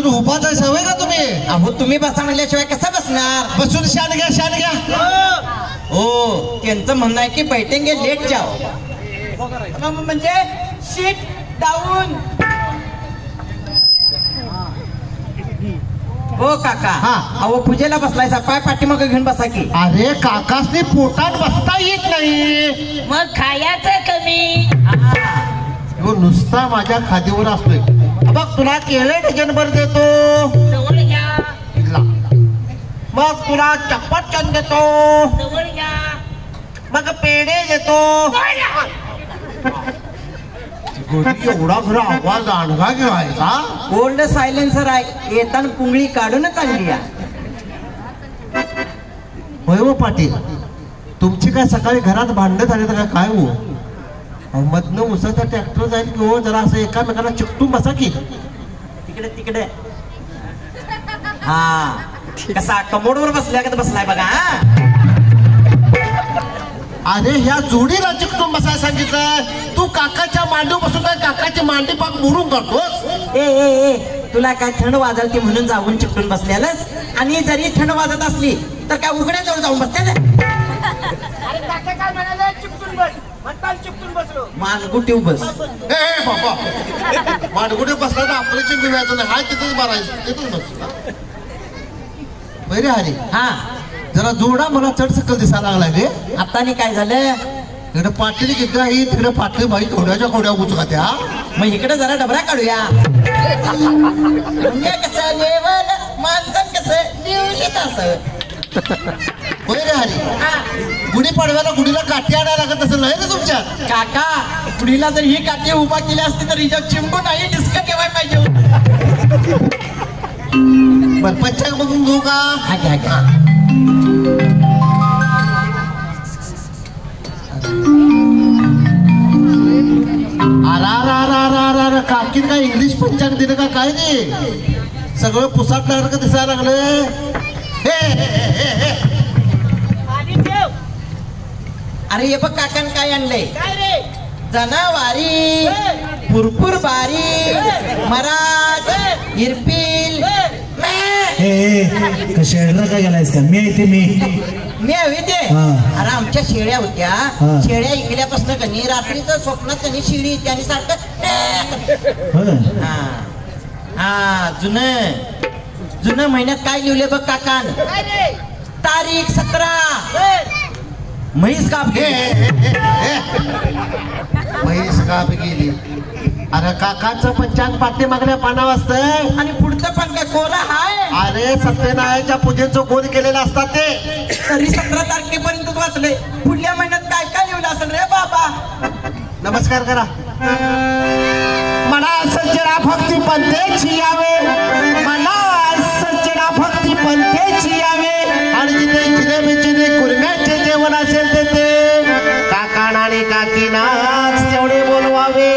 अजून उभाच आहे सवय का तुम्ही? अहो तुम्ही बसा म्हणल्याशिवाय कसं बसणार? बसून शान घ्या शान घ्या. हो त्यांचं म्हणणं आहे की बैठेंगे लेट जाओ. म्हणजे शीट डाऊन. हो काका. हा. अहो पूजेला बसलायचा पाय पाठीमागं घेऊन बसा की. अरे काकासनी पोटात बसता येत नाही. मग खायचं कमी. तो नुसता माझ्या खादीवर असतोय. बघ तुला केळं डझनभर देतो. जवळ घ्या. मग तुला चप्पटकन देतो. जवळ घ्या. मग पेढे देतो. एवढा खरा आवाज आणगा घेवायचा. गोल्ड सायलेन्सर आहे. येताना पुंगळी काढूनच आणली आहे. होय हो पाटील, तुमची काय सकाळी घरात भांडण झाले तर काय हो? मधनं उसाचा ट्रॅक्टर जाईल की हो, जरा असं एकामेकाला चिकटून बसा की. तिकडे तिकडे. हा कसा कमोडवर बसलाय का बसलाय बघा. अरे ह्या जोडीला चिकटून बसायला सांगितलं. तू काकाच्या मांडीवर बसून काय काकाची मांडी पाक मोडून करतोस. ए ए ए तुला काय थंड वाजवते म्हणून जाऊन चिकटून बसल्यालाच. आणि जरी थंड वाजत असली तर काय उघड्याजवळ जाऊन बसते. अरे काका काय म्हणाले? चिपटून बस. म्हणताल चिपटून बसलो. मानगुटी बस. ए बाबा, मांडगुडी बसला तर ऑपरेशन मिळायचं नाही. हाय तिथंच मारायचं, तिथून बस. बरे हरी, हा जरा जोडा मला चढ सकल दिसायला लागला रे. आताने काय झालं? तिकडे पाटली घेतला ही, तिकडे पाटली बाई थोड्याच्या खोड्या उचका त्या. मग इकडे जरा डबरा काढूया. म्हणजे कसं लेवल माणसं कसं लिवलीत असं. होय रे हरी, गुढी पाडव्याला गुढीला काठी आणायला लागत असं नाही ना तुमच्यात? काका पुढीला जर ही काठी उभा केली असती तर हिच्या चिंबू नाही डिस्क ठेवायला पाहिजे होतं. बर पंचांग बघून घेऊ का? अरा काकीन काय इंग्लिश पंचांग दिलं का काय नाही? सगळं पुसाटल्यासारखं दिसायला लागलं. अरे हे बघ काकान काय आणलंय? काय रे? जनावारी पुरपुर बारी मराठ हिरपील. शेळ्याला काय गेलायस का? मी आहे ते मी हवी ते. हा. अरे आमच्या शेळ्या होत्या. हा. शेळ्या इकल्यापासून कनी रात्रीचं स्वप्नात कनी शिडी येते आणि सारखं. होय. हा हा जुनं महिन्यात काय लिहिले बघ काकान? काय रे? तारीख 17 म्हैस काप घे. म्हैस काप गेली. अरे काकांचं पंचांग पाठी मागण्या पानावर असतंय. आणि पुढचं पण काय कोरा हाय? अरे सत्यनारायणच्या पूजेचं गोल केलेलं असतात ते. तरी 17 तारखेपर्यंत वाचले. पुढल्या महिन्यात काय काय लिहिलं असेल रे बाबा? नमस्कार करा. मना सज्जना भक्ती पंथेची यावे. मना सज्जना भक्ती पंथेची यावे. आणि जिथे जिलेबीची कुर्म्याचे जेवण असेल ते काका आणि काकीनाच तेवढे बोलवावे.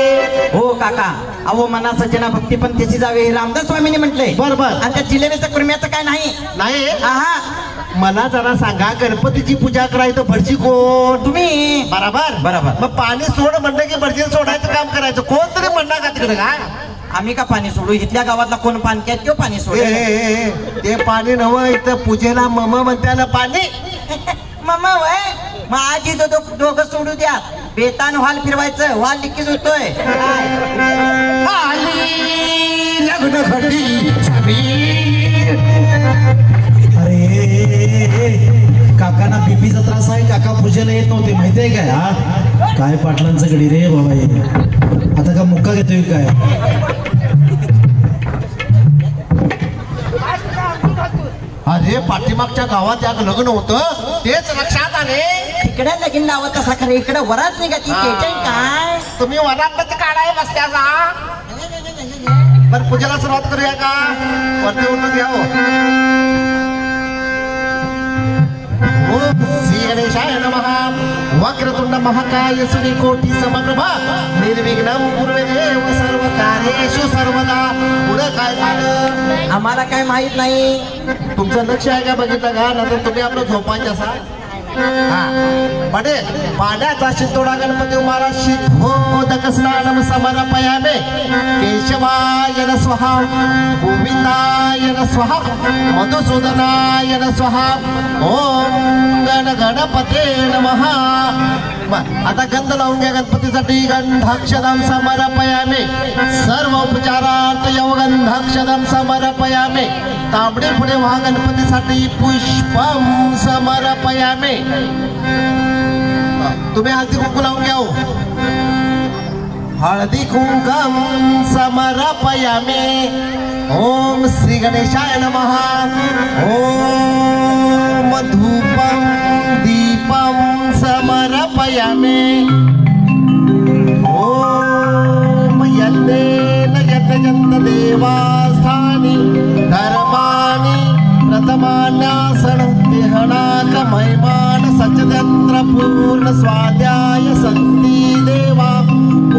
हो काका, अहो मना सज्जना भक्ती पण त्याची जावे हे रामदास स्वामींनी म्हटलंय. बरोबर. आणि त्या जिलेबीचं कुर्म्याचं काय नाही. नाही आहा मला जरा सांगा, गणपतीची पूजा करायचं भटजी कोण? तुम्ही. बरोबर बरोबर. मग पाणी सोड म्हणलं की भटजी सोडायचं काम करायचं. कोण तरी म्हणणार का तिकडे? काय आम्ही का पाणी सोडू? इथल्या गावातला कोण पाणक्यात किंवा पाणी सोडू? ते पाणी नवं, इथं पूजेला मम म्हणत्याला पाणी. मामा वय मग आजी दोघं सोडू द्या. बेतान व्हाल फिरवायचं. व्हाल लिकीच होतोय. लग्न घडी. अरे काकांना बीपीचा त्रास आहे. काका पूजेला येत नव्हते माहितीये काय? हा काय पाटलांचं गडी रे बाबा हे. आता का मुक्का घेतोय काय? अरे पाठीमागच्या गावात एक लग्न होतं तेच लक्षात आले. इकडे लगीन लावत असा खरं इकडे वरात निघाती. काय तुम्ही वरात काढाय बसत्याचा. बरं पूजेला सुरुवात करूया का? वरती उठून घ्या. ओम श्री गणेशाय नमः. वक्रतुंड महाकाय सूर्यकोटी समप्रभा निर्विघ्नं कुर्वदेव सर्वकार्येषु सर्वदा. पुढं काय झालं आम्हाला काय माहित नाही. तुमचं लक्ष आहे का बघितलं का? नंतर तुम्ही आपलं झोपायचं असा. पडे पाण्याचा शितोडा गणपती महाराज शीतोदक स्नानम समर्पयामे केशवाय न स्वहा गोविंदाय न स्वहा मधुसूदनाय न स्वहा ओम गण गणपते नमः. आता गंध लावून घ्या गणपतीसाठी. गंधाक्षदम समर्पयामे सर्व उपचारार्थ यवगंधाक्षदम समर्पयामे. तांबडे पुढे व्हा गणपतीसाठी पुष्पम समर्पयामे. तुम्ही हळदी कुंकू लावून घ्या. हळदी कुंकम समर्पयामे. ओम श्री गणेशाय नमः. ओम धूपम दीपम समर्पयामे. ओम यज्ञेन यज्ञजन्त देवास्थानि धर्माणि प्रथमान्यासन देहनाथ महिमान सचतंत्र पूर्ण स्वाध्याय संती देवा.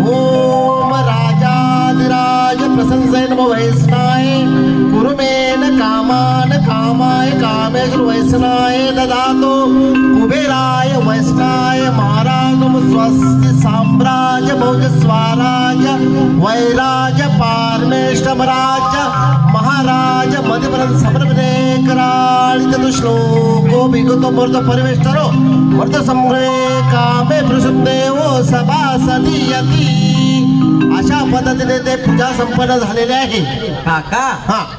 ओम राजाधिराज प्रसंसेन वैष्णाय कुरुमेन कामान कामाय कामेश्वर वैष्णाय ददातो कुबेराय वैष्णाय महाराजम स्वस्ति साम्राज्य भोज स्वराज वैराज पारमेष्टमराज महाराज मध्यप्रदेश समर्पणे कराळित श्लोको विगतो मूर्त परिवेष्टरो वर्त संग्रहे कामे पृषुदेवो सभासदीयती. अशा पद्धतीने ते पूजा संपन्न झालेले आहे. काका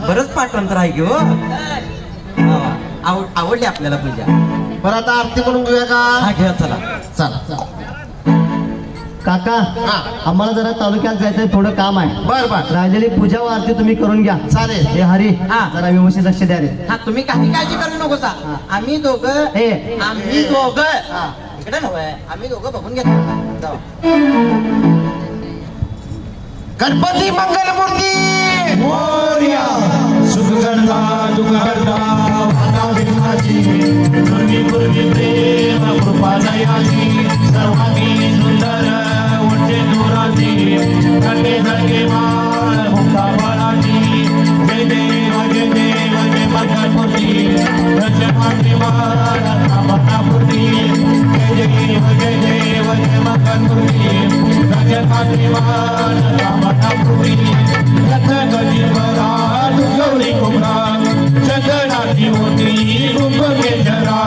बरंच पाठांतर आहे की हो. आवडली आपल्याला पूजा. बरं आता आरती म्हणून घेऊया का? हा घ्या चला. चला काका आम्हाला जरा तालुक्यात जायचंय, थोडं काम आहे. बर राहिलेली पूजा व आरती तुम्ही करून घ्या. चालेल. हे हरी हा. जरा व्यवस्थित लक्ष द्या रे. हा तुम्ही काही काळजी करू नको सा. आम्ही दोघं इकडे नव्हे, आम्ही दोघं बघून घेतो. गणपती मंगल मूर्ती मोरया. सुखगंधा दुखगंधा वाताविघ्नाची दुर्गी दुर्गी प्रेम कृपा दयाची सर्वांगी सुंदर उठे दुराची घटे घटे माळ मुक्ता बाळाची. जय देव जय देव जय मंगलमूर्ती जय माते माळ कामनापूर्ती. जय देव जय देव जय मंगलमूर्ती जय माते माळ कामनापूर्ती. गणपती महाराज गौरी कुमरा जगन्नाथी मोती कुंभकेश्वरा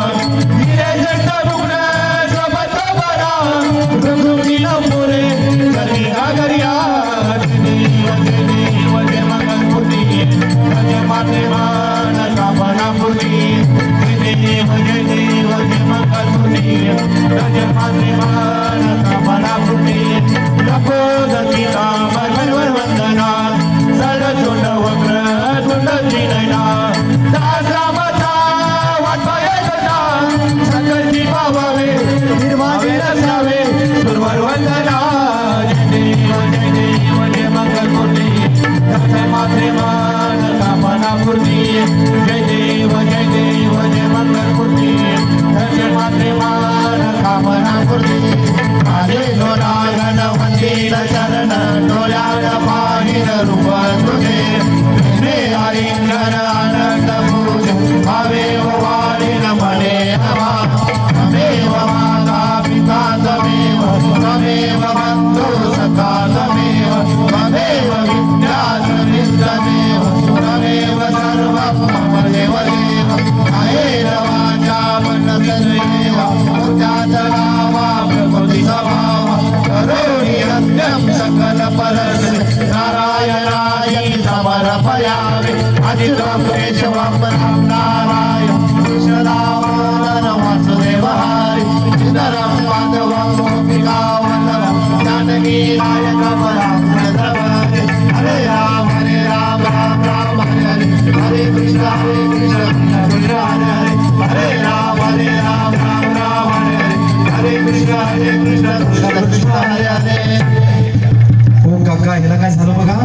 हिरे जट रुग्ण सोबत बरा रघुवीरा मोरे करी नागरिया. जय देव जय मंगलमूर्ती जय माते मान कामनापूर्ती. जय देव जय मंगलमूर्ती जय माते मान कामनापूर्ती. नको दत्तीता मनवर वंदना सरसुंड वक्र सुंदरी नयना. दासरामाचा वाटपाय करता संकल्पी पावावे निर्वावे रसावे सुरवर वंदना. जय देव जय मंगलमूर्ती जय माते मान कामनापूर्ती. जय देव जय मंगलमूर्ती जय माते मान कामनापूर्ती. आले नारायण वंदित चरण डोळ्यात पाहिल रूप तुझे प्रेमे हरिंद्र आनंद पूज भावे वाणीन म्हणे नवा. तमेव माता पिता तमेव तमेव बंधू सखा तमेव तमेव विद्या तमेव तमेव सर्व देव देव. आहे वाचा मनसदेव त्यात नावा प्रकृती स्वभाव करोणी रत्नम सकल परस नारायणाय समर्पयामि. अजितं केशवं राम नारायण कृष्णदामोदर वासुदेव हरि सुंदरं माधवं गोपिकावल्लभं जानकी नायकं रामचन्द्रपते. हरे राम राम राम हरे हरे हरे कृष्ण कृष्ण हरे हरे हरे राम राम राम हरे हरे कृष्ण कृष्ण हरे हरे. हो काका ह्याला काय झालं बघा.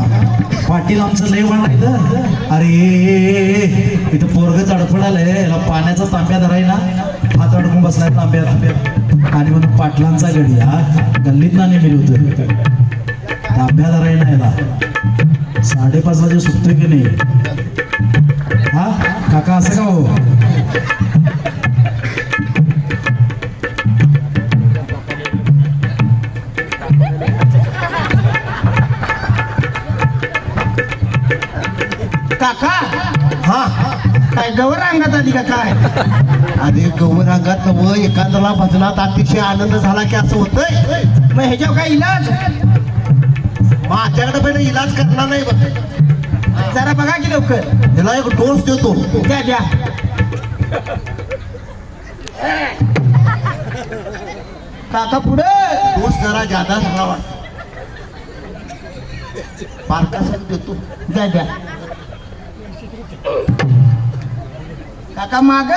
पाटील आमचं लय म्हणायचं. अरे इथं पोरग तडफडालंय, याला पाण्याचा तांब्या धरायला हात अडकून बसलाय तांब्यात. आणि म्हणून पाटलांचा गडी हा गल्लीत ना नेमिली होत तांब्या धरायला याला 5:30 वाजे सुटतोय की नाही. हा काका असं का हो. हा काय गवर अंगात आली का काय? अरे गौर अंगात व एखाद्याला भजनात अतिशय आनंद झाला की असं होतंय. मग ह्याच्यावर काय इलाज? माझ्याकडे पण इलाज करणार नाही बघ. जरा बघा की लवकर. त्याला एक डोस देतो. द्या द्या. काका पुढे. डोस जरा जादा झाला वाटत. पार्कासाठी देतो. द्या द्या. काका माग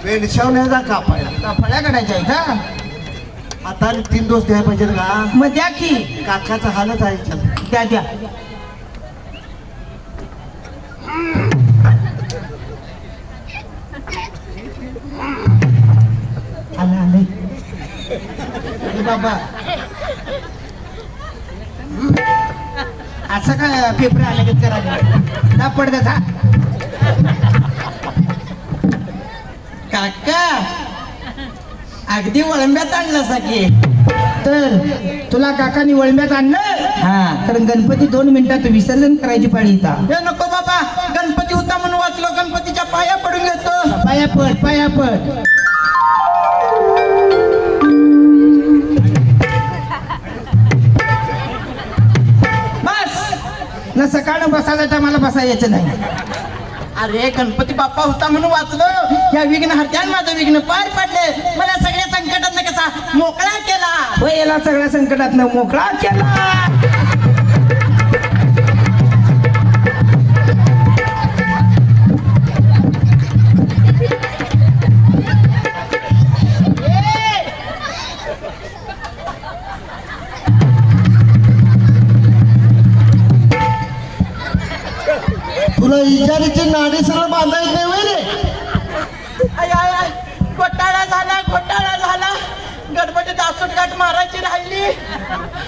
पेंडशावण्याचा कापायला फळ्या काढायच्या आहेत का? आता 3 डोस द्यायला पाहिजे का? मग द्या की. काकाचा हालच आहे. चल. द्या द्या. आलं आलं. अरे बाबा असं काय पेपर आलं की करायला ना पडत हा. काका अगदी वळंब्यात आणलं सगळे. तर तुला काकानी वळम्यात आणलं हा कारण गणपती 2 मिनिटात विसर्जन करायची पाळी इथं. हे नको बाबा, गणपती होता म्हणून वाचलो, गणपतीच्या पाया पडून घेतो. पाया पड पाया पड. बस ना सकाळ बसायचा मला बसायचं नाही. अरे गणपती बाप्पा होता म्हणून वाचलो. या विघ्न हरत्यान माझं विघ्न पार पडले. मला सगळ्या संकटात कसा मोकळा केला. हो याला सगळ्या संकटात मोकळा केला. तुला इजारीची नाडी सरळ बांधायची नाही होय रे? आय आय आय घोटाळा झाला, घोटाळा झाला. गणपती दासोटगाठ मारायची राहिली.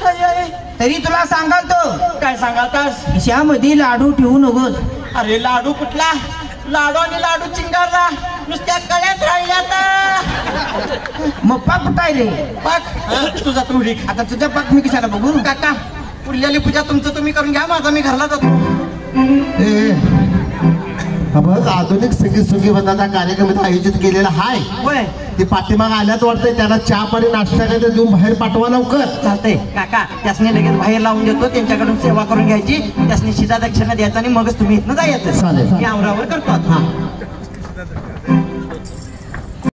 I I. तरी तुला सांगालतो काय सांगालतास? खिशामध्ये लाडू ठेवू नकोस. अरे लाडू कुठला? लाडू आणि लाडू चिंगारला नुसत्या कळ्यात राहिल्या. आता मग पाक कुठायले पाक तुझा तुडी. आता तुझा पाक मी कशाला बघू? काका उरलेली पूजा तुमचं तुम्ही करून घ्या, माझा मी घरला जातो. ए, हा बघ आधुनिक संगीत सुगीबंधाचा कार्यक्रम इथं आयोजित केलेला हाय. होय ते पाठीमाग आल्याच वाटतंय. त्याला चहा पाणी नाश्ता काय देऊन बाहेर पाठवा लवकर. चालतंय काका. त्यासनी लगेच बाहेर लावून देतो, त्यांच्याकडून सेवा करून घ्यायची, त्यासनी शिधा दक्षिणा द्यायचा आणि मगच तुम्ही इथनं जायचं. चालेल. मी आवरावर करतो आता.